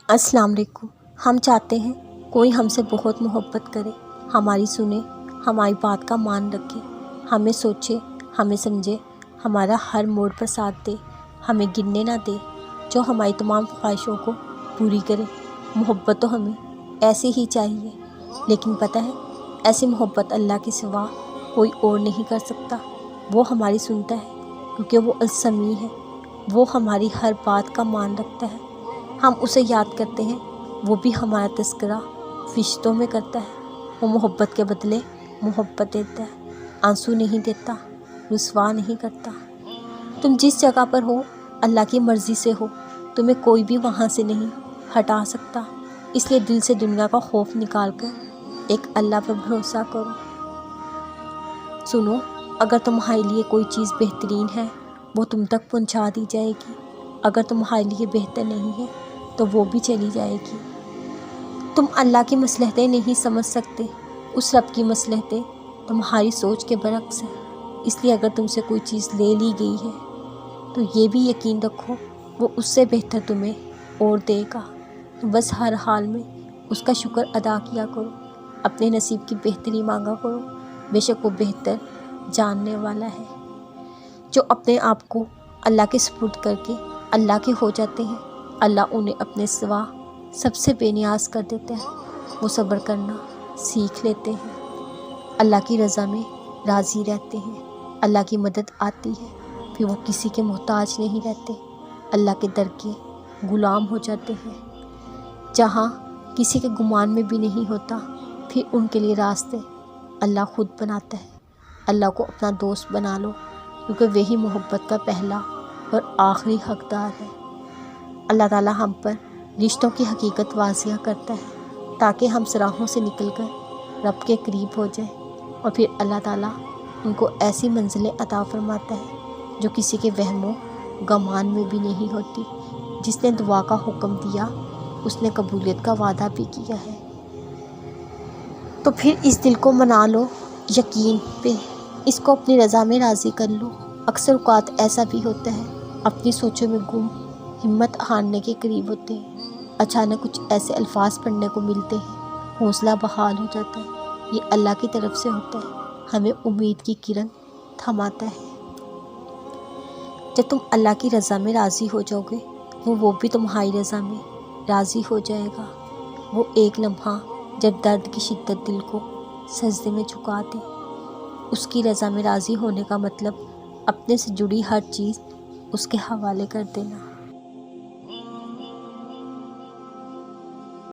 السلام علیکم۔ ہم چاہتے ہیں کوئی ہم سے بہت محبت کرے، ہماری سنے، ہماری بات کا مان رکھے، ہمیں سوچے، ہمیں سمجھے، ہمارا ہر موڑ پر ساتھ دے، ہمیں گرنے نہ دے، جو ہماری تمام خواہشوں کو پوری کرے۔ محبت تو ہمیں ایسی ہی چاہیے، لیکن پتہ ہے ایسی محبت اللہ کے سوا کوئی اور نہیں کر سکتا۔ وہ ہماری سنتا ہے کیونکہ وہ السمیع ہے، وہ ہماری ہر بات کا مان رکھتا ہے۔ ہم اسے یاد کرتے ہیں، وہ بھی ہمارا تذکرہ فرشتوں میں کرتا ہے۔ وہ محبت کے بدلے محبت دیتا ہے، آنسو نہیں دیتا، رسوا نہیں کرتا۔ تم جس جگہ پر ہو اللہ کی مرضی سے ہو، تمہیں کوئی بھی وہاں سے نہیں ہٹا سکتا۔ اس لیے دل سے دنیا کا خوف نکال کر ایک اللہ پر بھروسہ کرو۔ سنو، اگر تمہارے لیے کوئی چیز بہترین ہے وہ تم تک پہنچا دی جائے گی، اگر تمہارے لیے بہتر نہیں ہے تو وہ بھی چلی جائے گی۔ تم اللہ کی مصلحتیں نہیں سمجھ سکتے، اس رب کی مصلحتیں تمہاری سوچ کے برعکس ہیں۔ اس لیے اگر تم سے کوئی چیز لے لی گئی ہے تو یہ بھی یقین رکھو وہ اس سے بہتر تمہیں اور دے گا۔ بس ہر حال میں اس کا شکر ادا کیا کرو، اپنے نصیب کی بہتری مانگا کرو، بے شک وہ بہتر جاننے والا ہے۔ جو اپنے آپ کو اللہ کے سپرد کر کے اللہ کے ہو جاتے ہیں، اللہ انہیں اپنے سوا سب سے بے نیاز کر دیتا ہے۔ وہ صبر کرنا سیکھ لیتے ہیں، اللہ کی رضا میں راضی رہتے ہیں، اللہ کی مدد آتی ہے پھر وہ کسی کے محتاج نہیں رہتے، اللہ کے در کے غلام ہو جاتے ہیں۔ جہاں کسی کے گمان میں بھی نہیں ہوتا، پھر ان کے لیے راستے اللہ خود بناتا ہے۔ اللہ کو اپنا دوست بنا لو، کیونکہ وہی محبت کا پہلا اور آخری حقدار ہے۔ اللہ تعالیٰ ہم پر رشتوں کی حقیقت واضح کرتا ہے تاکہ ہم صراحوں سے نکل کر رب کے قریب ہو جائیں، اور پھر اللہ تعالیٰ ان کو ایسی منزلیں عطا فرماتا ہے جو کسی کے وہم و گمان میں بھی نہیں ہوتی۔ جس نے دعا کا حکم دیا اس نے قبولیت کا وعدہ بھی کیا ہے۔ تو پھر اس دل کو منا لو یقین پہ، اس کو اپنی رضا میں راضی کر لو۔ اکثر اوقات ایسا بھی ہوتا ہے، اپنی سوچوں میں گم، ہمت ہارنے کے قریب ہوتے ہیں، اچانک کچھ ایسے الفاظ پڑھنے کو ملتے ہیں، حوصلہ بحال ہو جاتا ہے۔ یہ اللہ کی طرف سے ہوتا ہے، ہمیں امید کی کرن تھماتا ہے۔ جب تم اللہ کی رضا میں راضی ہو جاؤ گے وہ بھی تمہاری رضا میں راضی ہو جائے گا۔ وہ ایک لمحہ جب درد کی شدت دل کو سجدے میں جھکا دے، اس کی رضا میں راضی ہونے کا مطلب اپنے سے جڑی ہر چیز اس کے حوالے کر دینا۔